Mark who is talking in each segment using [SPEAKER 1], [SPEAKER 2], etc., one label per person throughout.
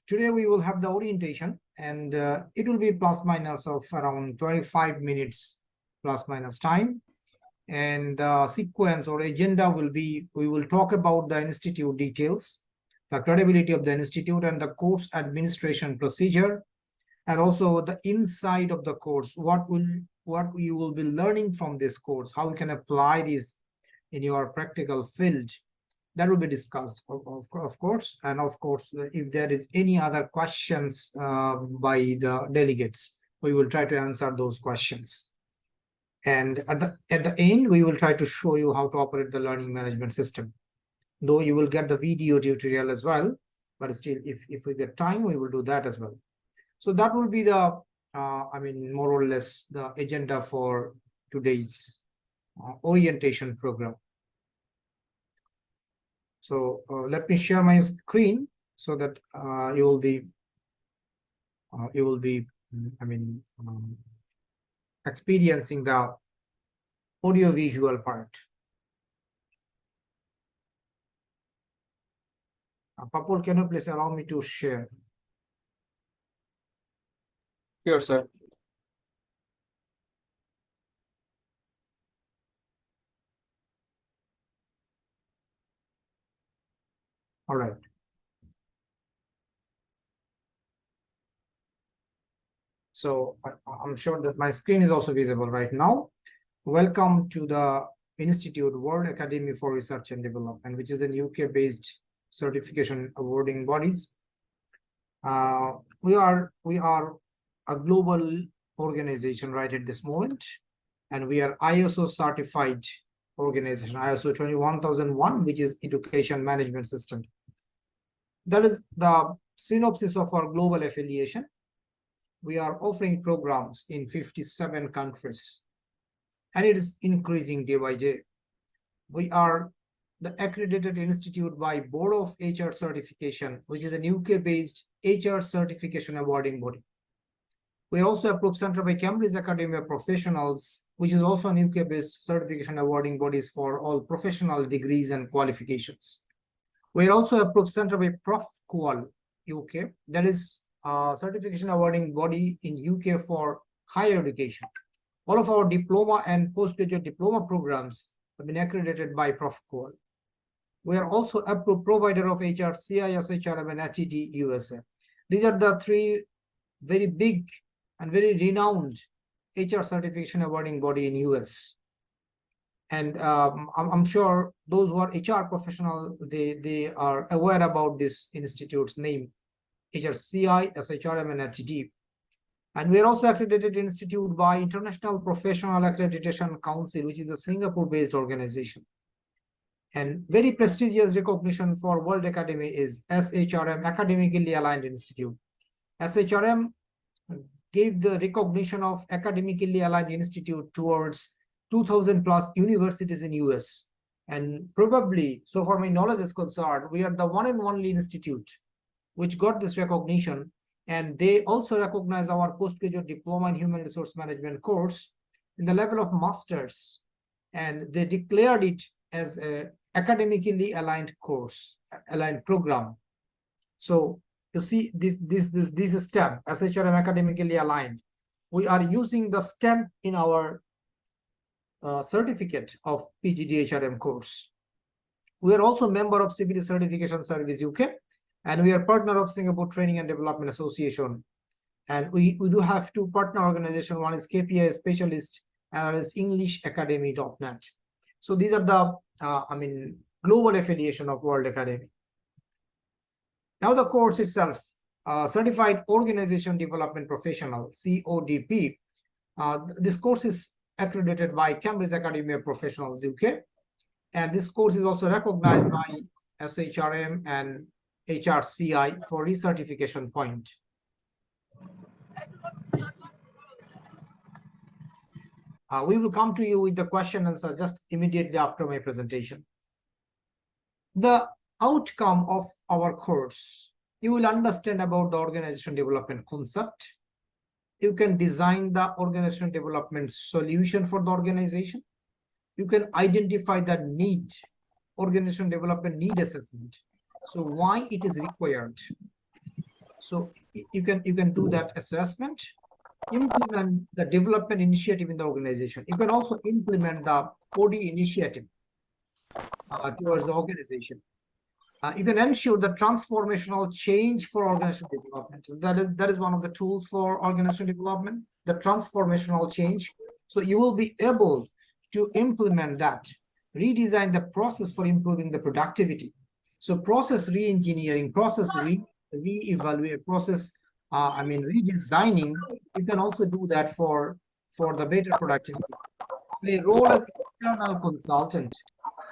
[SPEAKER 1] today we will have the orientation, and it will be plus minus of around 25 minutes plus minus time. And the sequence or agenda will be, we will talk about the institute details, the credibility of the institute and the course administration procedure, and also the inside of the course, what you will be learning from this course, how you can apply this in your practical field. That will be discussed, of course. And of course, if there is any other questions by the delegates, we will try to answer those questions. And at the end, we will try to show you how to operate the learning management system. Though you will get the video tutorial as well, but still, if we get time, we will do that as well. So that will be the, more or less the agenda for today's orientation program. So let me share my screen so that you will be, experiencing the audio-visual part. Papul, can you please allow me to share?
[SPEAKER 2] Sure, sir.
[SPEAKER 1] All right. So I'm sure that my screen is also visible right now. Welcome to the Institute World Academy for Research and Development, which is an UK-based certification awarding bodies. We are a global organization right at this moment, and we are ISO certified organization, ISO 21001, which is Education Management System. That is the synopsis of our global affiliation. We are offering programs in 57 countries, and it is increasing day by day. We are the accredited institute by Board of HR Certification, which is a UK-based HR certification awarding body. We are also approved center by Cambridge Academy of Professionals, which is also an UK-based certification awarding bodies for all professional degrees and qualifications. We are also approved center by ProfQual UK, that is a certification awarding body in UK for higher education. All of our diploma and postgraduate diploma programs have been accredited by ProfQual. We are also approved provider of HR, CIS, HRM, and ATD USA. These are the three very big and very renowned HR certification awarding body in US. And I'm sure those who are HR professional, they are aware about this institute's name, HRCI, SHRM, and ATD. And we are also accredited institute by International Professional Accreditation Council, which is a Singapore-based organization. And very prestigious recognition for World Academy is SHRM, Academically Aligned Institute. SHRM gave the recognition of Academically Aligned Institute towards 2,000 plus universities in US. And probably, so far my knowledge is concerned, we are the one and only institute which got this recognition. And they also recognize our postgraduate diploma in human resource management course in the level of masters. And they declared it as a academically aligned course, aligned program. So you see this stamp, SHRM academically aligned. We are using the stamp in our certificate of PGDHRM course. We are also member of Civil Certification Service UK, and we are partner of Singapore Training and Development Association. And we do have two partner organizations. One is KPI Specialist, and one is English Academy.net. So these are the, global affiliation of World Academy. Now the course itself, Certified Organization Development Professional, CODP. This course is accredited by Cambridge Academy of Professionals UK. And this course is also recognized by SHRM and HRCI for recertification point. We will come to you with the question and answer just immediately after my presentation. The outcome of our course, you will understand about the organization development concept. You can design the organization development solution for the organization. You can identify the need, organization development need assessment. So why it is required, So you can do that assessment, implement the development initiative in the organization. You can also implement the OD initiative towards the organization. You can ensure the transformational change for organizational development. That is one of the tools for organizational development, the transformational change. So you will be able to implement that, redesign the process for improving the productivity. So process re-engineering, process re-evaluate, process, redesigning. You can also do that for the better productivity. Play a role as internal consultant.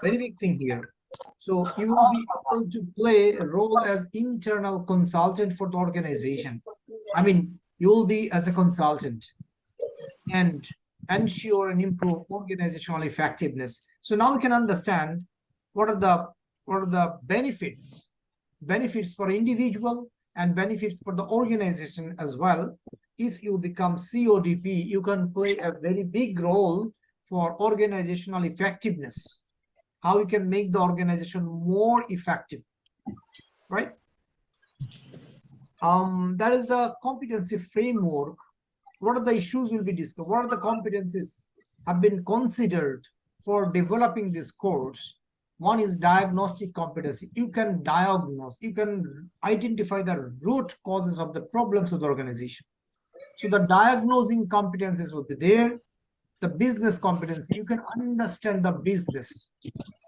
[SPEAKER 1] Very big thing here. So you will be able to play a role as internal consultant for the organization. I mean, you will be as a consultant and ensure and improve organizational effectiveness. So now we can understand what are the benefits for individual and benefits for the organization as well. If you become CODP, you can play a very big role for organizational effectiveness, how you can make the organization more effective, right? That is the competency framework. What are the issues will be discussed? What are the competencies have been considered for developing this course? One is diagnostic competency. You can diagnose, you can identify the root causes of the problems of the organization. So the diagnosing competencies will be there. The business competency, you can understand the business.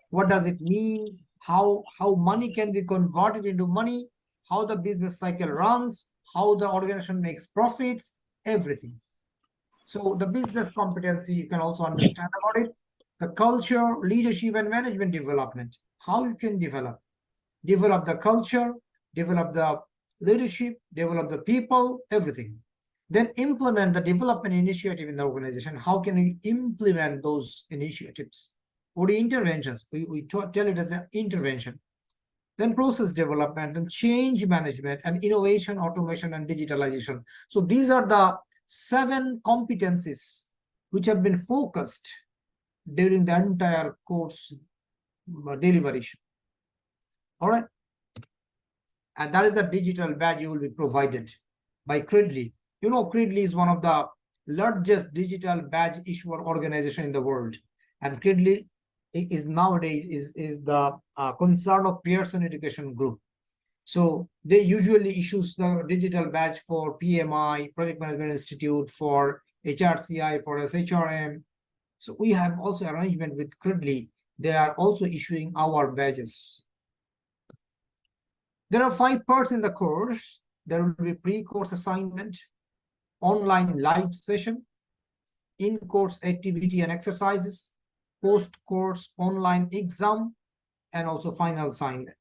[SPEAKER 1] What does it mean? How money can be converted into money, how the business cycle runs, how the organization makes profits, everything. So the business competency, you can also understand about it. The culture, leadership, and management development, how you can develop the culture, develop the leadership, develop the people, everything. Then implement the development initiative in the organization. How can we implement those initiatives or the interventions? We tell it as an intervention. Then process development, and change management, and innovation, automation, and digitalization. So these are the 7 competencies which have been focused during the entire course deliberation. All right. And that is the digital badge you will be provided by Credly. You know, Credly is one of the largest digital badge issuer organization in the world. And Credly is nowadays is the concern of Pearson Education Group. So they usually issue the digital badge for PMI, Project Management Institute, for HRCI, for SHRM. So we have also arrangement with Credly. They are also issuing our badges. There are 5 parts in the course. There will be pre-course assignment, online live session, in-course activity and exercises, post-course online exam, and also final assignment.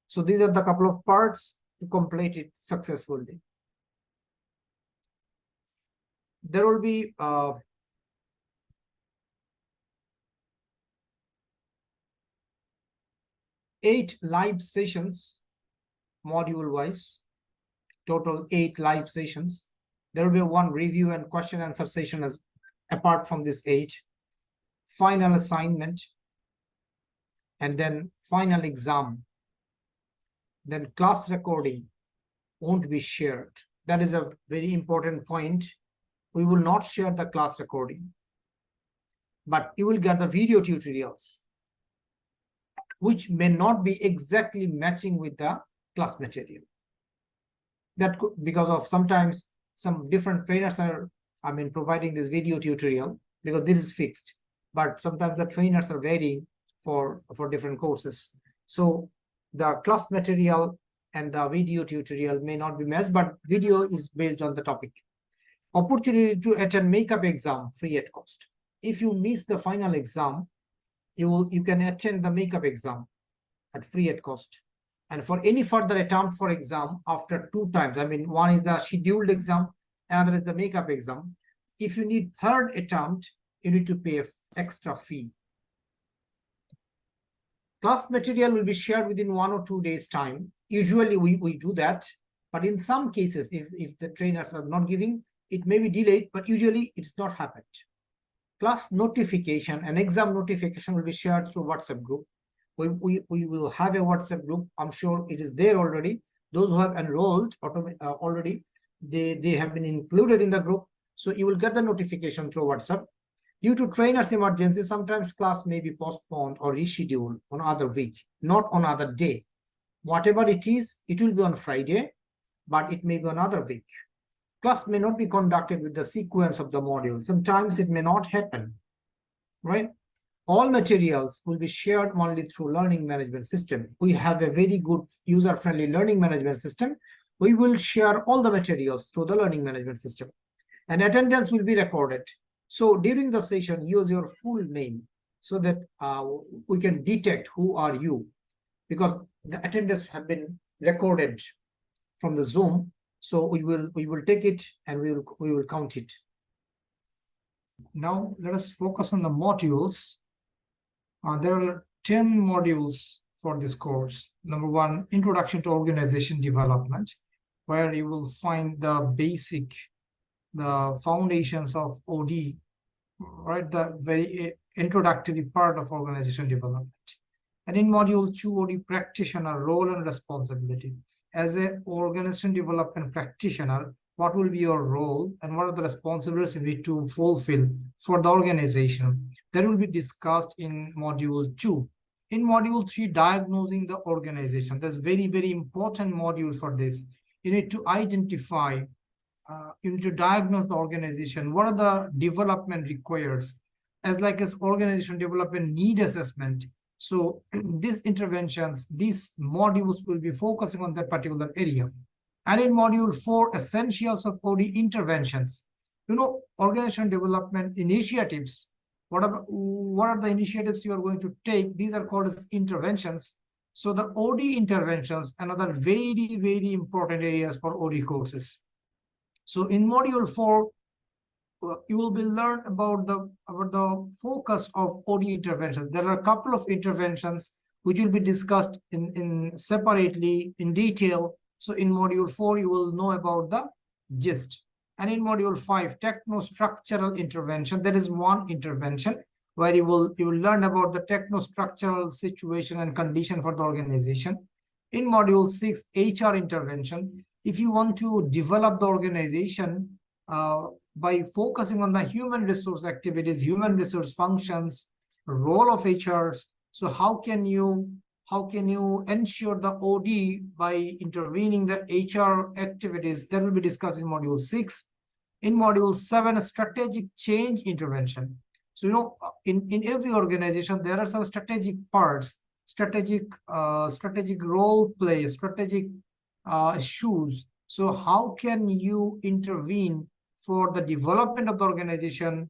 [SPEAKER 1] So these are the couple of parts to complete it successfully. There will be 8 live sessions, module-wise, total 8 live sessions. There will be 1 review and question answer session as apart from this 8, final assignment, and then final exam. Then class recording won't be shared. That is a very important point. We will not share the class recording, but you will get the video tutorials, which may not be exactly matching with the class material. That could, because of sometimes some different trainers are, providing this video tutorial because this is fixed, but sometimes the trainers are varying for different courses. So the class material and the video tutorial may not be matched, but video is based on the topic. Opportunity to attend makeup exam free at cost. If you miss the final exam, you can attend the makeup exam at free at cost. And for any further attempt for exam after 2 times, one is the scheduled exam, another is the makeup exam. If you need 3rd attempt, you need to pay an extra fee. Class material will be shared within 1 or 2 days time. Usually we do that, but in some cases, if the trainers are not giving, it may be delayed, but usually it's not happened. Class notification and exam notification will be shared through WhatsApp group. We will have a WhatsApp group. I'm sure it is there already. Those who have enrolled already, they have been included in the group. So you will get the notification through WhatsApp. Due to trainers emergency, sometimes class may be postponed or rescheduled on other week, not on other day. Whatever it is, it will be on Friday, but it may be another week. Class may not be conducted with the sequence of the module. Sometimes it may not happen, right? All materials will be shared only through learning management system. We have a very good user-friendly learning management system. We will share all the materials through the learning management system. And attendance will be recorded. So during the session, use your full name so that we can detect who are you, because the attendance have been recorded from the Zoom. So we will take it and we will count it. Now let us focus on the modules. There are 10 modules for this course. Number 1, Introduction to Organization Development, where you will find the foundations of OD, right? The very introductory part of organization development. And in module 2, OD Practitioner Role and Responsibility. As an organization development practitioner, what will be your role and what are the responsibilities you need to fulfill for the organization? That will be discussed in module 2. In module 3, Diagnosing the Organization. That's very, very important module for this. You need to identify, you need to diagnose the organization. What are the development requires? As organization development need assessment. So these interventions, these modules will be focusing on that particular area. And in module 4, Essentials of OD Interventions. Organization development initiatives. What are the initiatives you are going to take? These are called as interventions. So the OD interventions, another very, very important areas for OD courses. So in module 4, you will be learned about the focus of OD interventions. There are a couple of interventions which will be discussed in separately in detail. So in module 4, you will know about the gist. And in module 5, techno-structural intervention, there is one intervention where you will learn about the techno-structural situation and condition for the organization. In module 6, HR intervention, if you want to develop the organization by focusing on the human resource activities, human resource functions, role of HRs, so how can you ensure the OD by intervening the HR activities? That will be discussed in module 6. In module 7, a strategic change intervention. So in every organization there are some strategic parts, strategic role play, strategic issues. So how can you intervene for the development of the organization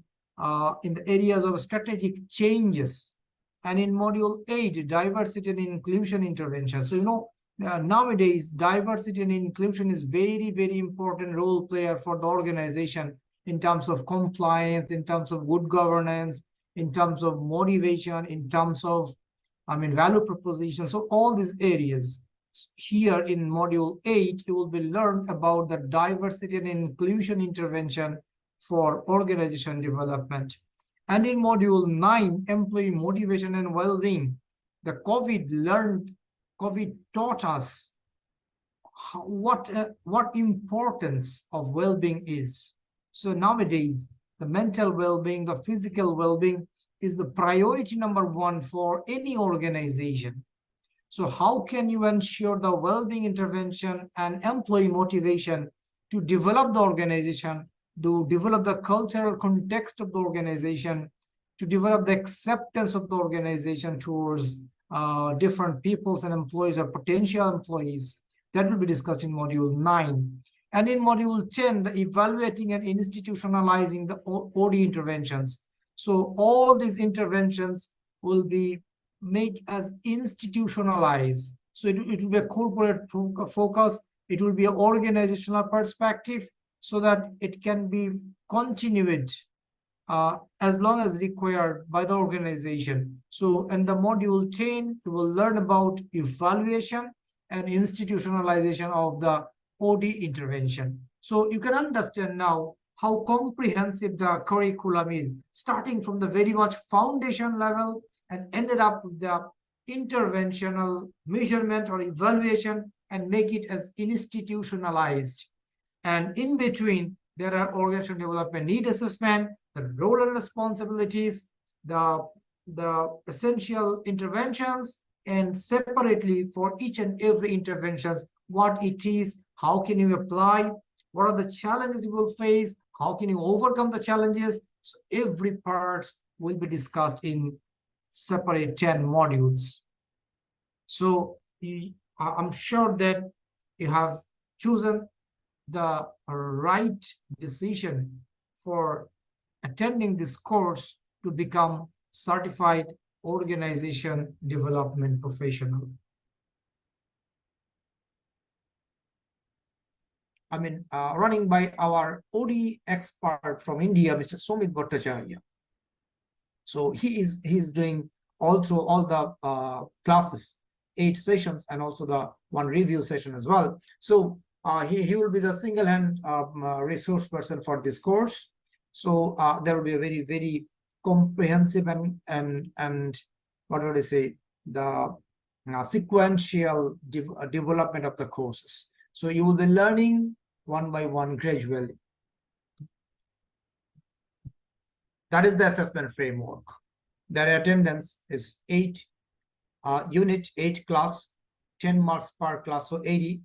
[SPEAKER 1] in the areas of strategic changes? And in module 8, diversity and inclusion intervention. So nowadays diversity and inclusion is very, very important role player for the organization in terms of compliance, in terms of good governance, in terms of motivation, in terms of value proposition. So all these areas. Here in module 8, you will be learned about the diversity and inclusion intervention for organization development. And in module 9, employee motivation and well-being, the COVID taught us what importance of well-being is. So nowadays, the mental well-being, the physical well-being is the priority number 1 for any organization. So how can you ensure the well-being intervention and employee motivation to develop the organization, to develop the cultural context of the organization, to develop the acceptance of the organization towards different peoples and employees or potential employees? That will be discussed in module 9. And in module 10, the evaluating and institutionalizing the OD interventions. So all these interventions will be made as institutionalized. So it will be a corporate focus. It will be an organizational perspective so that it can be continued as long as required by the organization. So in the module 10, you will learn about evaluation and institutionalization of the OD intervention. So you can understand now how comprehensive the curriculum is, starting from the very much foundation level and ended up with the interventional measurement or evaluation and make it as institutionalized. And in between, there are organizational development need assessment, the role and responsibilities, the essential interventions, and separately for each and every interventions, what it is, how can you apply, what are the challenges you will face, how can you overcome the challenges. So every part will be discussed in separate 10 modules. So I'm sure that you have chosen the right decision for attending this course to become certified organization development professional. I mean, running by our OD expert from India, Mr. Sumit Bhattacharya. So he's doing also all the classes, 8 sessions, and also the 1 review session as well. So he will be the single-hand resource person for this course. So there will be a very, very comprehensive and what would I say, the sequential development of the courses. So you will be learning one by one gradually. That is the assessment framework. Their attendance is 8 unit, 8 class, 10 marks per class, so 80.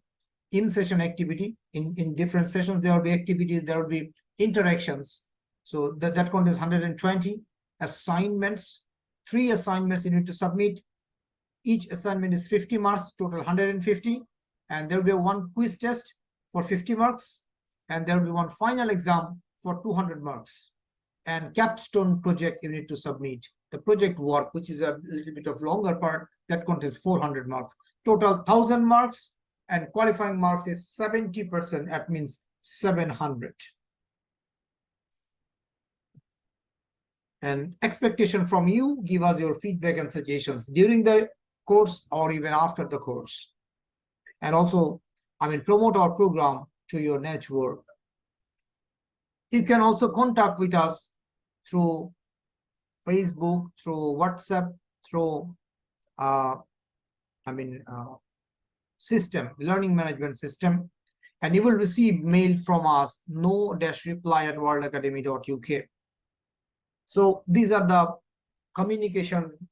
[SPEAKER 1] In-session activity, in different sessions, there will be activities, there will be interactions. So that contains 120 assignments, 3 assignments you need to submit. Each assignment is 50 marks, total 150. And there will be 1 quiz test for 50 marks. And there will be 1 final exam for 200 marks. And Capstone project you need to submit. The project work, which is a little bit of longer part, that contains 400 marks. Total 1000 marks, and qualifying marks is 70%, that means 700. And expectation from you, give us your feedback and suggestions during the course or even after the course. And also, I mean, promote our program to your network. You can also contact with us through Facebook, through WhatsApp, through system, learning management system, and you will receive mail from us, no-reply@worldacademy.uk. So these are the communication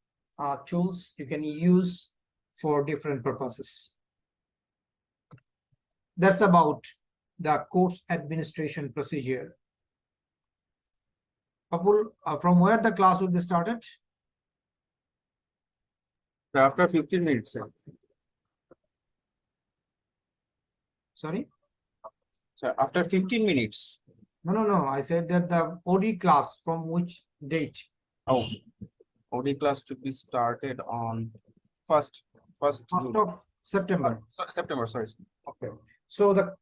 [SPEAKER 1] tools you can use for different purposes. That's about the course administration procedure. Papul, from where the class will be started?
[SPEAKER 2] After 15 minutes, sir.
[SPEAKER 1] Sorry?
[SPEAKER 2] So after 15 minutes.
[SPEAKER 1] No. I said that the OD class from which date?
[SPEAKER 2] Oh, OD class should be started on 1st
[SPEAKER 1] of September.
[SPEAKER 2] September, sorry.
[SPEAKER 1] Okay. So the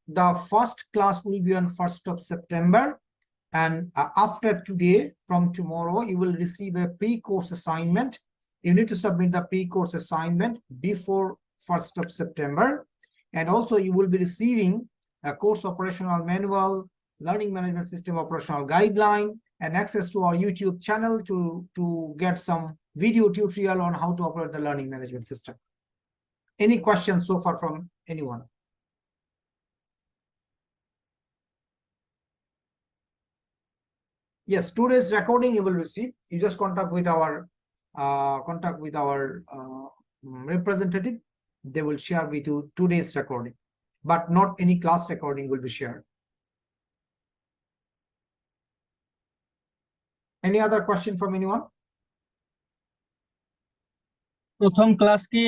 [SPEAKER 1] first class will be on 1st of September. And after today, from tomorrow, you will receive a pre-course assignment. You need to submit the pre-course assignment before 1st of September. And also you will be receiving a course operational manual, learning management system operational guideline, and access to our YouTube channel to get some video tutorial on how to operate the learning management system. Any questions so far from anyone? Yes, today's recording you will receive. You just contact with our representative. They will share with you today's recording, but not any class recording will be shared. Any other question from anyone?
[SPEAKER 3] প্রথম class কি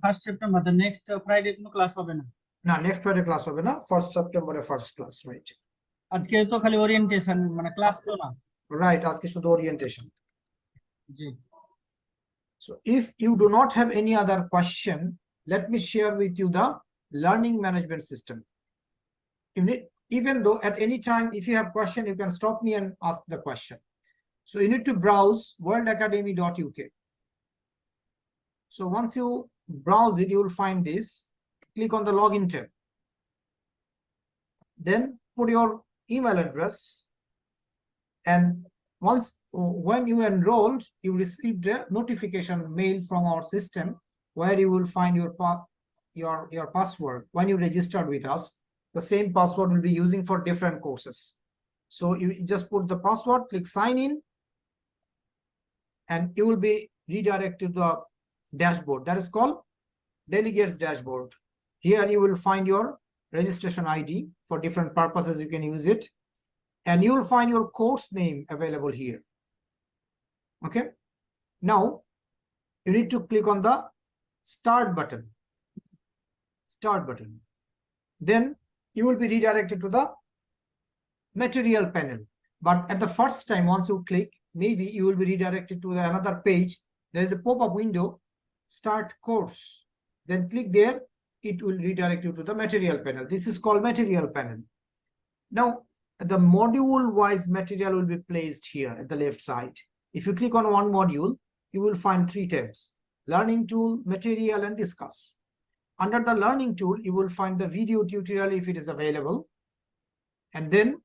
[SPEAKER 3] 1st September, the next Friday কোনো class হবে না?
[SPEAKER 1] না, next Friday class হবে না, 1st September first class, right?
[SPEAKER 3] আজকে তো খালি ওরিয়েন্টেশন, মানে ক্লাস তো না।
[SPEAKER 1] Right, আজকে শুধু orientation.
[SPEAKER 3] G.
[SPEAKER 1] So if you do not have any other question, let me share with you the learning management system. Even though at any time, if you have question, you can stop me and ask the question. So you need to browse worldacademy.uk. So once you browse it, you will find this. Click on the login tab. Then put your email address. And when you enrolled, you received a notification mail from our system where you will find your your password when you registered with us. The same password will be using for different courses. So you just put the password, click sign in, and you will be redirected to the dashboard. That is called delegates dashboard. Here you will find your registration ID. For different purposes you can use it, and you will find your course name available here. Okay, now you need to click on the start button. Then you will be redirected to the material panel. But at the first time, once you click, maybe you will be redirected to another page. There is a pop-up window, start course. Then click there, it will redirect you to the material panel. This is called material panel. Now, the module-wise material will be placed here at the left side. If you click on one module, you will find 3 tabs: learning tool, material, and discuss. Under the learning tool, you will find the video tutorial if it is available. And then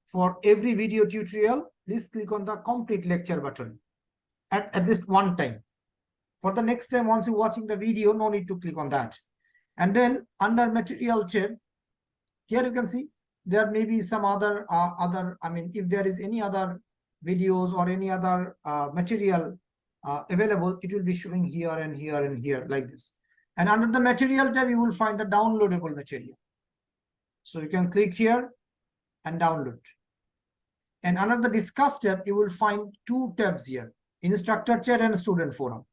[SPEAKER 1] for every video tutorial, please click on the complete lecture button at least one time. For the next time, once you're watching the video, no need to click on that. And then under material tab, here you can see there may be some other, if there is any other videos or any other material available, it will be showing here and here and here like this. And under the material tab, you will find the downloadable material. So you can click here and download. And under the discuss tab, you will find 2 tabs here: instructor chat and student forum.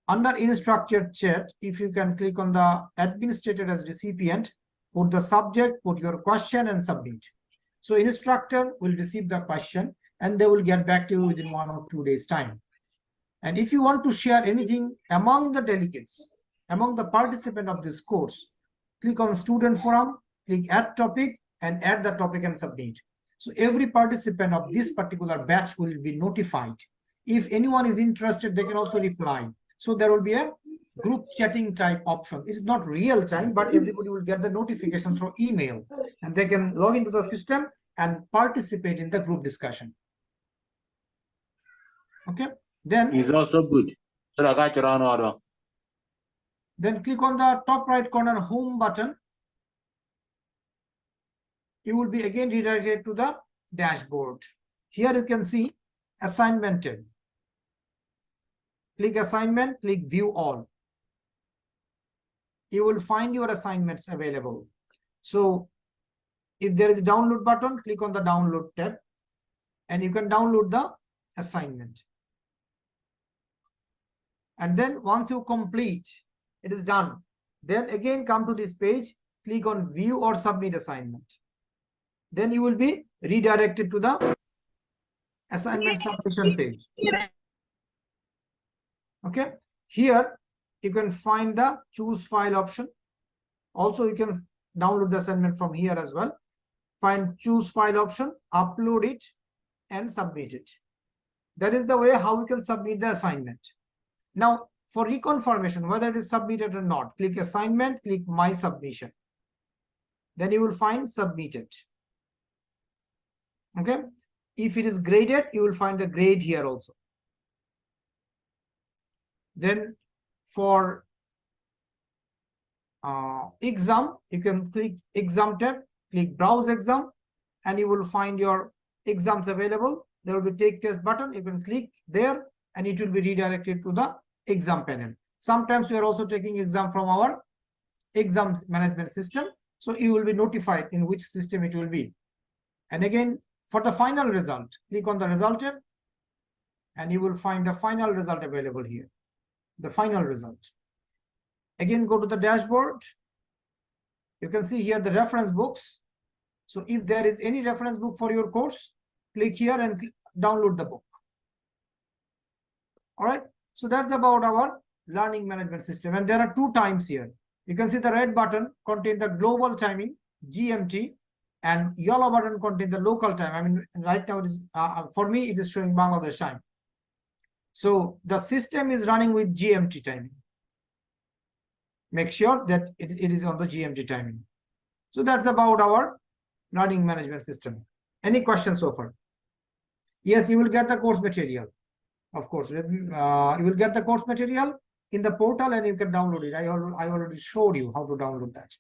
[SPEAKER 1] Under instructor chat, if you can click on the administrator as recipient, put the subject, put your question and submit. So instructor will receive the question and they will get back to you within 1 or 2 days time. And if you want to share anything among the delegates, among the participants of this course, click on student forum, click add topic and add the topic and submit. So every participant of this particular batch will be notified. If anyone is interested, they can also reply. So there will be a group chatting type option. It is not real time, but everybody will get the notification through email and they can log into the system and participate in the group discussion. Okay, then
[SPEAKER 4] is also good. So I got your own order.
[SPEAKER 1] Then click on the top right corner home button. You will be again redirected to the dashboard. Here you can see assignment tab. Click assignment, click view all. You will find your assignments available. So if there is a download button, click on the download tab and you can download the assignment. And then once you complete, it is done. Then again come to this page, click on view or submit assignment. Then you will be redirected to the assignment submission page. Okay, here you can find the choose file option. Also, you can download the assignment from here as well. Find choose file option, upload it and submit it. That is the way how we can submit the assignment. Now, for reconfirmation, whether it is submitted or not, click assignment, click my submission. Then you will find submitted. Okay, if it is graded, you will find the grade here also. Then for exam, you can click exam tab, click browse exam, and you will find your exams available. There will be take test button. You can click there and it will be redirected to the exam panel. Sometimes we are also taking exam from our exams management system. So you will be notified in which system it will be. And again, for the final result, click on the result tab and you will find the final result available here. The final result. Again, go to the dashboard. You can see here the reference books. So if there is any reference book for your course, click here and download the book. All right. So that's about our learning management system. And there are 2 times here. You can see the red button contain the global timing, GMT, and yellow button contain the local time. I mean, right now it is, for me, it is showing Bangladesh time. So the system is running with GMT timing. Make sure that it is on the GMT timing. So that's about our learning management system. Any questions so far? Yes, you will get the course material. Of course, you will get the course material in the portal and you can download it. I already showed you how to download that.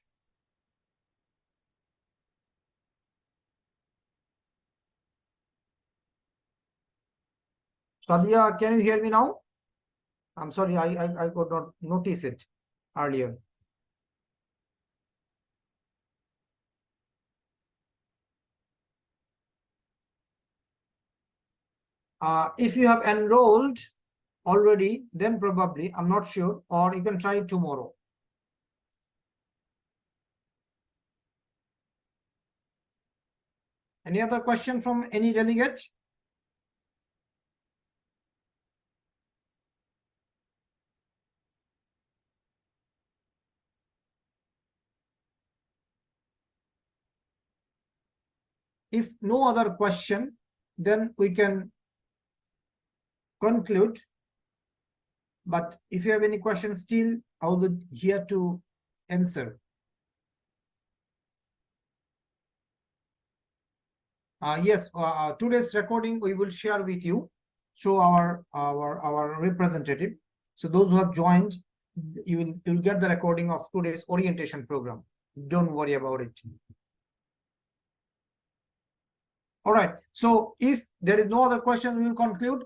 [SPEAKER 1] Sadia, can you hear me now? I'm sorry, I could not notice it earlier. If you have enrolled already, then probably, I'm not sure, or you can try it tomorrow. Any other question from any delegate? If no other question, then we can conclude. But if you have any questions still, I will be here to answer. Yes, today's recording we will share with you through our representative. So those who have joined, you will get the recording of today's orientation program. Don't worry about it. All right. So if there is no other question, we will conclude.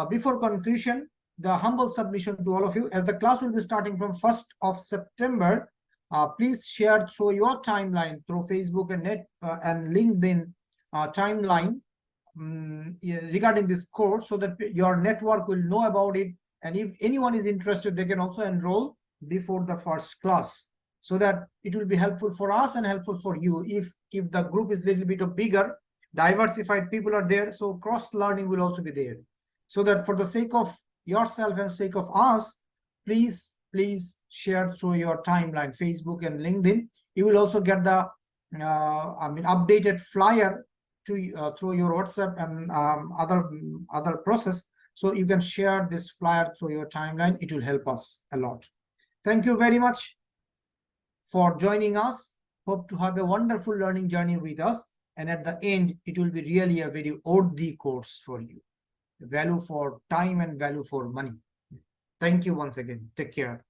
[SPEAKER 1] Before conclusion, the humble submission to all of you, as the class will be starting from 1st of September, please share through your timeline through Facebook and LinkedIn timeline regarding this course, so that your network will know about it. And if anyone is interested, they can also enroll before the first class, so that it will be helpful for us and helpful for you. If the group is a little bit bigger, diversified people are there, so cross learning will also be there. So that for the sake of yourself and sake of us, please share through your timeline, Facebook and LinkedIn. You will also get the updated flyer to through your WhatsApp and other process. So you can share this flyer through your timeline. It will help us a lot. Thank you very much for joining us. Hope to have a wonderful learning journey with us. And at the end, it will be really a very worthy course for you. Value for time and value for money. Thank you once again. Take care.